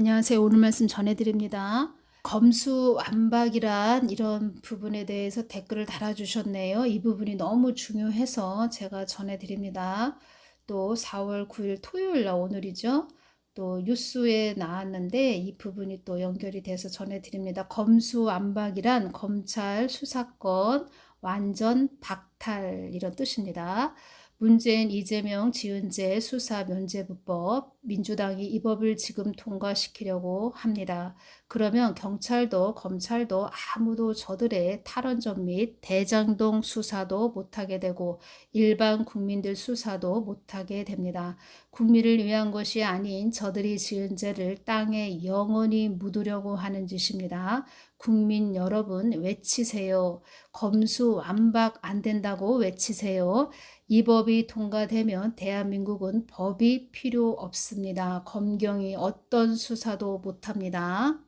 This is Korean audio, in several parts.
안녕하세요. 오늘 말씀 전해드립니다. 검수완박이란 이런 부분에 대해서 댓글을 달아주셨네요. 이 부분이 너무 중요해서 제가 전해드립니다. 또 4월 9일 토요일 날 오늘이죠. 또 뉴스에 나왔는데 이 부분이 또 연결이 돼서 전해드립니다. 검수완박이란 검찰 수사권 완전 박탈 이런 뜻입니다. 문재인, 이재명, 지은재 수사 면제부법, 민주당이 이 법을 지금 통과시키려고 합니다. 그러면 경찰도 검찰도 아무도 저들의 탈원전 및 대장동 수사도 못하게 되고 일반 국민들 수사도 못하게 됩니다. 국민을 위한 것이 아닌 저들이 지은 죄를 땅에 영원히 묻으려고 하는 짓입니다. 국민 여러분 외치세요. 검수완박 안 된다고 외치세요. 이 법이 통과되면 대한민국은 법이 필요 없습니다. 검경이 어떤 수사도 못합니다.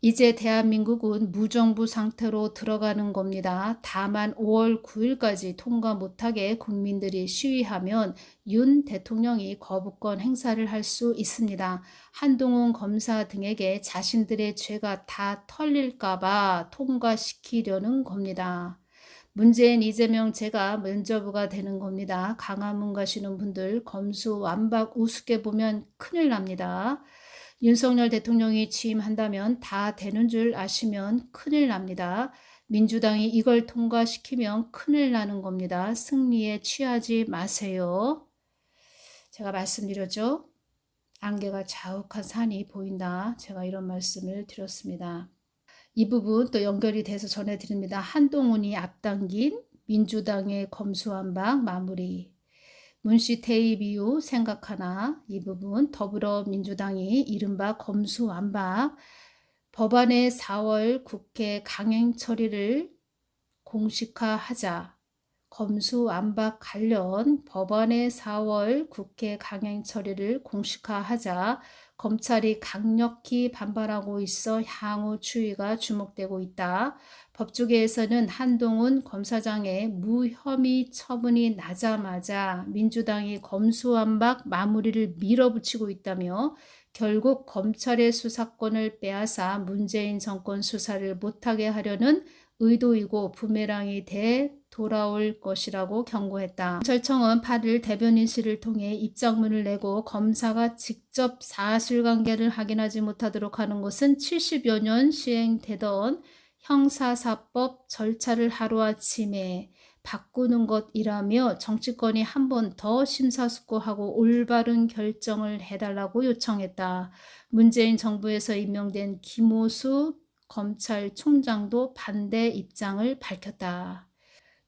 이제 대한민국은 무정부 상태로 들어가는 겁니다. 다만 5월 9일까지 통과 못하게 국민들이 시위하면 윤 대통령이 거부권 행사를 할 수 있습니다. 한동훈 검사 등에게 자신들의 죄가 다 털릴까봐 통과시키려는 겁니다. 문재인, 이재명 제가 면죄부가 되는 겁니다. 강화문 가시는 분들 검수완박 우습게 보면 큰일 납니다. 윤석열 대통령이 취임한다면 다 되는 줄 아시면 큰일 납니다. 민주당이 이걸 통과시키면 큰일 나는 겁니다. 승리에 취하지 마세요. 제가 말씀드렸죠. 안개가 자욱한 산이 보인다. 제가 이런 말씀을 드렸습니다. 이 부분 또 연결이 돼서 전해드립니다. 한동훈이 앞당긴 민주당의 검수완박 마무리. 문씨 퇴임 이후 생각하나 이 부분 더불어민주당이 이른바 검수완박 법안의 4월 국회 강행 처리를 공식화하자. 검수완박 관련 법안의 4월 국회 강행 처리를 공식화하자. 검찰이 강력히 반발하고 있어 향후 추이가 주목되고 있다. 법조계에서는 한동훈 검사장의 무혐의 처분이 나자마자 민주당이 검수완박 마무리를 밀어붙이고 있다며 결국 검찰의 수사권을 빼앗아 문재인 정권 수사를 못하게 하려는 의도이고 부메랑이 돼 돌아올 것이라고 경고했다. 검찰청은 8일 대변인실을 통해 입장문을 내고 검사가 직접 사실관계를 확인하지 못하도록 하는 것은 70여 년 시행되던 형사사법 절차를 하루아침에 바꾸는 것이라며 정치권이 한 번 더 심사숙고하고 올바른 결정을 해달라고 요청했다. 문재인 정부에서 임명된 김오수 검찰총장도 반대 입장을 밝혔다.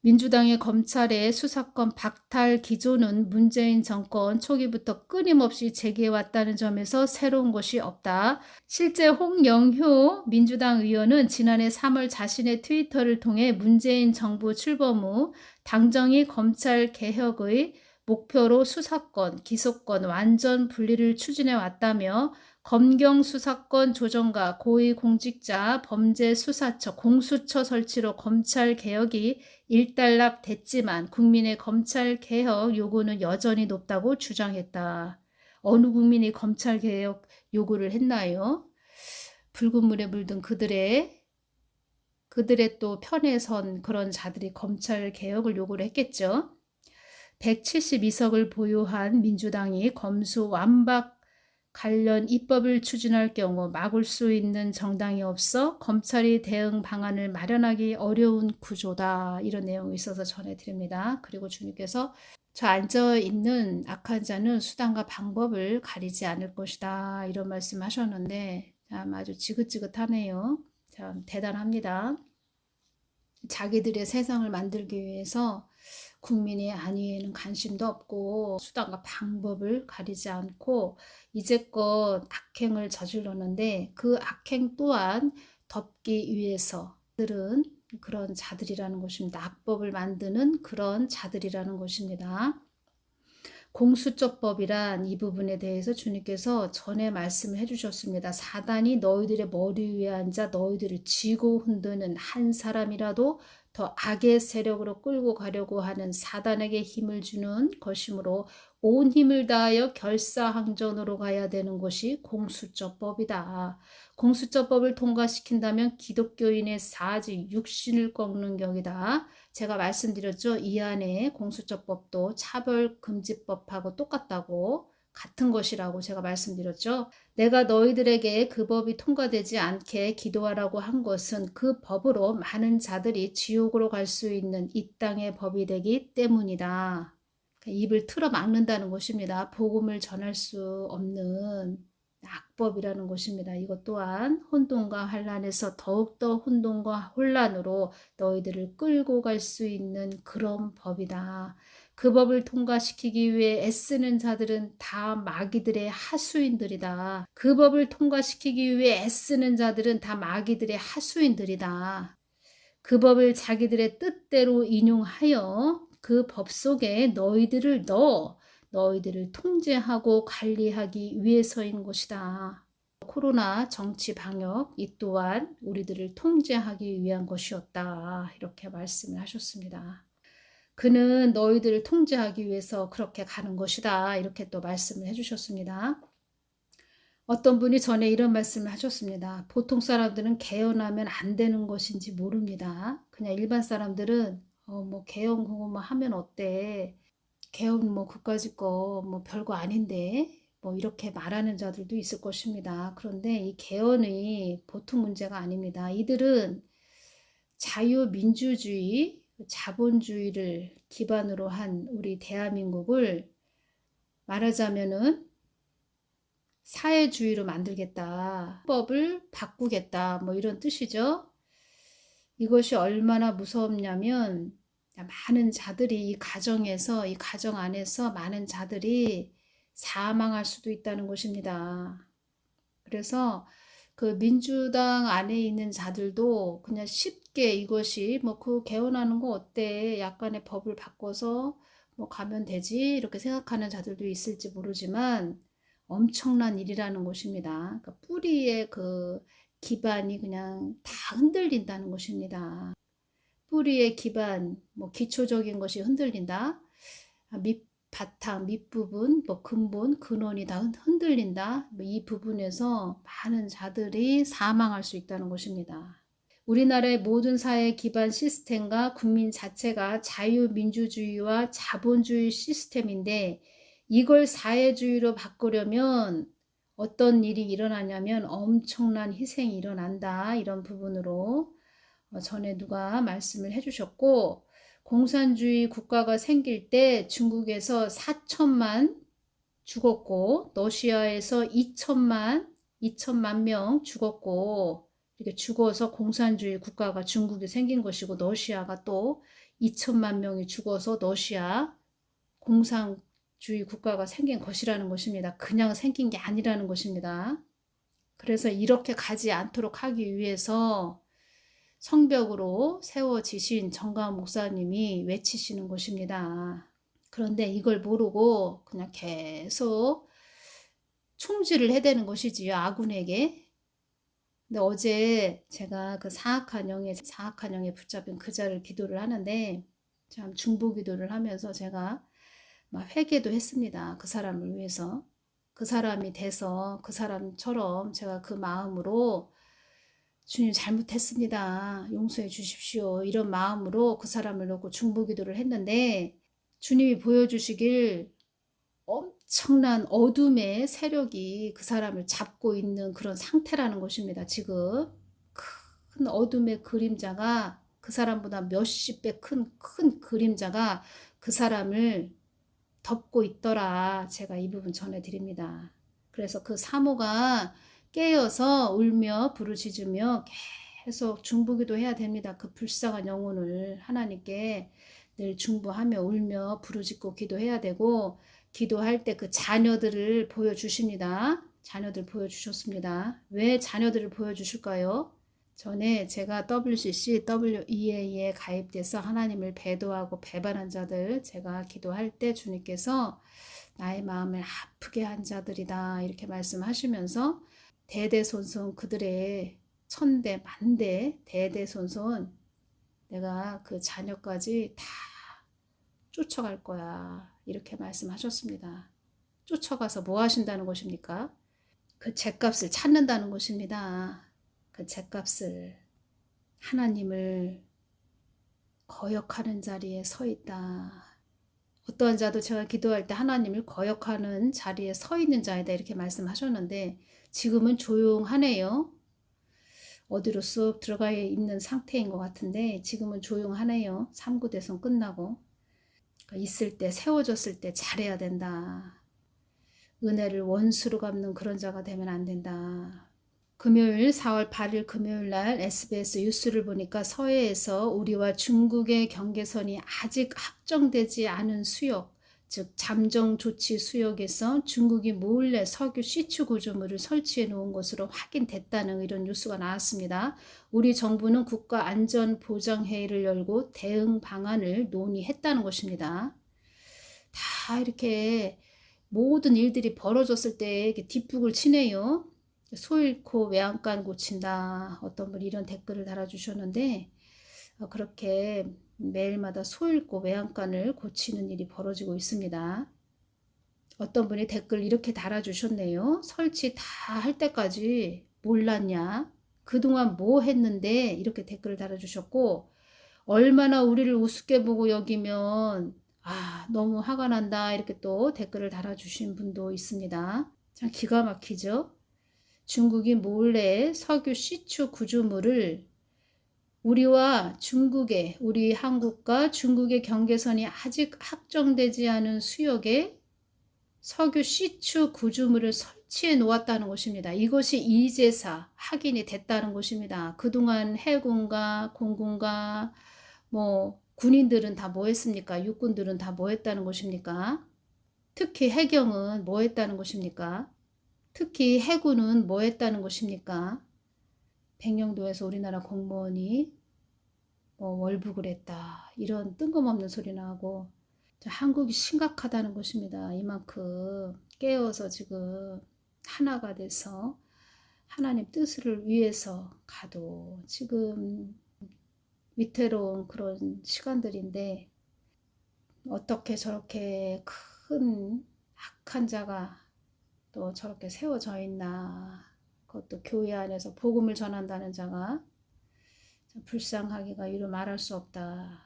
민주당의 검찰의 수사권 박탈 기조는 문재인 정권 초기부터 끊임없이 제기해왔다는 점에서 새로운 것이 없다. 실제 홍영효 민주당 의원은 지난해 3월 자신의 트위터를 통해 문재인 정부 출범 후 당정이 검찰 개혁의 목표로 수사권, 기소권 완전 분리를 추진해 왔다며 검경 수사권 조정과 고위공직자 범죄수사처 공수처 설치로 검찰 개혁이 일단락 됐지만 국민의 검찰 개혁 요구는 여전히 높다고 주장했다. 어느 국민이 검찰 개혁 요구를 했나요? 붉은 물에 물든 그들의 또 편에 선 그런 자들이 검찰 개혁을 요구를 했겠죠. 172석을 보유한 민주당이 검수완박 관련 입법을 추진할 경우 막을 수 있는 정당이 없어 검찰이 대응 방안을 마련하기 어려운 구조다. 이런 내용이 있어서 전해드립니다. 그리고 주님께서 저 앉아있는 악한 자는 수단과 방법을 가리지 않을 것이다. 이런 말씀 하셨는데 참 아주 지긋지긋하네요. 참 대단합니다. 자기들의 세상을 만들기 위해서 국민의 안위에는 관심도 없고 수단과 방법을 가리지 않고 이제껏 악행을 저질렀는데 그 악행 또한 덮기 위해서 들은 그런 자들이라는 것입니다. 악법을 만드는 그런 자들이라는 것입니다. 공수처법이란 이 부분에 대해서 주님께서 전에 말씀을 해주셨습니다. 사단이 너희들의 머리 위에 앉아 너희들을 쥐고 흔드는 한 사람이라도 더 악의 세력으로 끌고 가려고 하는 사단에게 힘을 주는 것이므로 온 힘을 다하여 결사항전으로 가야 되는 것이 공수처법이다. 공수처법을 통과시킨다면 기독교인의 사지 육신을 꺾는 격이다. 제가 말씀드렸죠. 이 안에 공수처법도 차별금지법하고 똑같다고, 같은 것이라고 제가 말씀드렸죠. 내가 너희들에게 그 법이 통과되지 않게 기도하라고 한 것은 그 법으로 많은 자들이 지옥으로 갈 수 있는 이 땅의 법이 되기 때문이다. 입을 틀어 막는다는 것입니다. 복음을 전할 수 없는 악법이라는 것입니다. 이것 또한 혼돈과 환란에서 더욱더 혼돈과 혼란으로 너희들을 끌고 갈 수 있는 그런 법이다. 그 법을 통과시키기 위해 애쓰는 자들은 다 마귀들의 하수인들이다. 그 법을 통과시키기 위해 애쓰는 자들은 다 마귀들의 하수인들이다. 그 법을 자기들의 뜻대로 인용하여 그 법 속에 너희들을 넣어 너희들을 통제하고 관리하기 위해서인 것이다. 코로나 정치 방역 이 또한 우리들을 통제하기 위한 것이었다. 이렇게 말씀을 하셨습니다. 그는 너희들을 통제하기 위해서 그렇게 가는 것이다. 이렇게 또 말씀을 해주셨습니다. 어떤 분이 전에 이런 말씀을 하셨습니다. 보통 사람들은 개헌하면 안 되는 것인지 모릅니다. 그냥 일반 사람들은 뭐 개헌 그거 뭐 하면 어때? 개헌 뭐 그까짓 거 뭐 별거 아닌데 뭐 이렇게 말하는 자들도 있을 것입니다. 그런데 이 개헌이 보통 문제가 아닙니다. 이들은 자유민주주의, 자본주의를 기반으로 한 우리 대한민국을 말하자면은 사회주의로 만들겠다. 법을 바꾸겠다. 뭐 이런 뜻이죠. 이것이 얼마나 무섭냐면 많은 자들이 이 가정에서, 이 가정 안에서 많은 자들이 사망할 수도 있다는 것입니다. 그래서 그 민주당 안에 있는 자들도 그냥 쉽게 이것이 뭐 그 개헌하는 거 어때? 약간의 법을 바꿔서 뭐 가면 되지? 이렇게 생각하는 자들도 있을지 모르지만 엄청난 일이라는 것입니다. 그러니까 뿌리의 그 기반이 그냥 다 흔들린다는 것입니다. 뿌리의 기반, 뭐 기초적인 것이 흔들린다. 밑바탕, 밑부분, 뭐 근본, 근원이 다 흔들린다. 뭐이 부분에서 많은 자들이 사망할 수 있다는 것입니다. 우리나라의 모든 사회 기반 시스템과 국민 자체가 자유민주주의와 자본주의 시스템인데 이걸 사회주의로 바꾸려면 어떤 일이 일어나냐면 엄청난 희생이 일어난다. 이런 부분으로 전에 누가 말씀을 해주셨고, 공산주의 국가가 생길 때 중국에서 4천만 죽었고 러시아에서 2천만 명 죽었고, 이렇게 죽어서 공산주의 국가가 중국이 생긴 것이고 러시아가 또 2천만 명이 죽어서 러시아 공산주의 국가가 생긴 것이라는 것입니다. 그냥 생긴 게 아니라는 것입니다. 그래서 이렇게 가지 않도록 하기 위해서 성벽으로 세워지신 정가은 목사님이 외치시는 것입니다. 그런데 이걸 모르고 그냥 계속 총질을 해대는 것이지요, 아군에게. 근데 어제 제가 그 사악한 영에 붙잡힌 그 자를 기도를 하는데 참 중보 기도를 하면서 제가 막 회개도 했습니다. 그 사람을 위해서. 그 사람이 돼서 그 사람처럼 제가 그 마음으로 주님 잘못했습니다. 용서해 주십시오. 이런 마음으로 그 사람을 놓고 중보 기도를 했는데 주님이 보여주시길 엄청난 어둠의 세력이 그 사람을 잡고 있는 그런 상태라는 것입니다. 지금 큰 어둠의 그림자가 그 사람보다 몇십 배 큰 그림자가 그 사람을 덮고 있더라. 제가 이 부분 전해드립니다. 그래서 그 사모가 깨어서 울며 부르짖으며 계속 중보기도 해야 됩니다. 그 불쌍한 영혼을 하나님께 늘 중보하며 울며 부르짖고 기도해야 되고, 기도할 때 그 자녀들을 보여주십니다. 자녀들 보여주셨습니다. 왜 자녀들을 보여주실까요? 전에 제가 WCC, WEA에 가입돼서 하나님을 배도하고 배반한 자들, 제가 기도할 때 주님께서 나의 마음을 아프게 한 자들이다 이렇게 말씀하시면서 대대손손 그들의 천대 만대 대대손손 내가 그 자녀까지 다 쫓아갈 거야. 이렇게 말씀하셨습니다. 쫓아가서 뭐 하신다는 것입니까? 그 죗값을 찾는다는 것입니다. 그 죗값을. 하나님을 거역하는 자리에 서 있다. 어떠한 자도 제가 기도할 때 하나님을 거역하는 자리에 서 있는 자이다 이렇게 말씀하셨는데 지금은 조용하네요. 어디로 쑥 들어가 있는 상태인 것 같은데 지금은 조용하네요. 3구 대선 끝나고. 있을 때 세워졌을 때 잘해야 된다. 은혜를 원수로 갚는 그런 자가 되면 안 된다. 금요일 4월 8일 금요일 날 SBS 뉴스를 보니까 서해에서 우리와 중국의 경계선이 아직 확정되지 않은 수역, 즉 잠정 조치 수역에서 중국이 몰래 석유 시추 구조물을 설치해 놓은 것으로 확인됐다는 이런 뉴스가 나왔습니다. 우리 정부는 국가안전보장회의를 열고 대응 방안을 논의했다는 것입니다. 다 이렇게 모든 일들이 벌어졌을 때 이렇게 뒷북을 치네요. 소 잃고 외양간 고친다. 어떤 분이 이런 댓글을 달아주셨는데 그렇게 매일마다 소 잃고 외양간을 고치는 일이 벌어지고 있습니다. 어떤 분이 댓글 이렇게 달아주셨네요. 설치 다 할 때까지 몰랐냐? 그동안 뭐 했는데? 이렇게 댓글을 달아주셨고 얼마나 우리를 우습게 보고 여기면 너무 화가 난다 이렇게 또 댓글을 달아주신 분도 있습니다. 참 기가 막히죠? 중국이 몰래 석유 시추 구조물을 우리 한국과 중국의 경계선이 아직 확정되지 않은 수역에 석유 시추 구조물을 설치해 놓았다는 것입니다. 이것이 이제사 확인이 됐다는 것입니다. 그동안 해군과 공군과 군인들은 다 뭐 했습니까? 육군들은 다 뭐 했다는 것입니까? 특히 해경은 뭐 했다는 것입니까? 특히 해군은 뭐 했다는 것입니까? 백령도에서 우리나라 공무원이 월북을 했다. 이런 뜬금없는 소리 나고 한국이 심각하다는 것입니다. 이만큼 깨어서 지금 하나가 돼서 하나님 뜻을 위해서 가도 지금 위태로운 그런 시간들인데 어떻게 저렇게 큰 악한 자가 또 저렇게 세워져 있나. 그것도 교회 안에서 복음을 전한다는 자가 불쌍하기가 이루 말할 수 없다.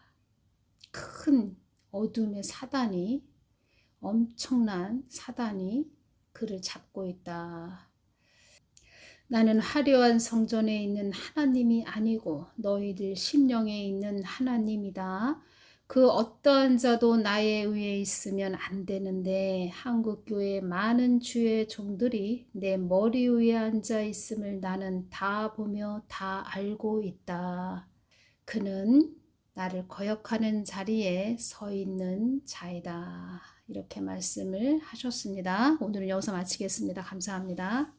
큰 어둠의 사단이 엄청난 사단이 그를 잡고 있다. 나는 화려한 성전에 있는 하나님이 아니고 너희들 심령에 있는 하나님이다. 그 어떠한 자도 나의 위에 있으면 안 되는데 한국교회 많은 주의 종들이 내 머리 위에 앉아 있음을 나는 다 보며 다 알고 있다. 그는 나를 거역하는 자리에 서 있는 자이다. 이렇게 말씀을 하셨습니다. 오늘은 여기서 마치겠습니다. 감사합니다.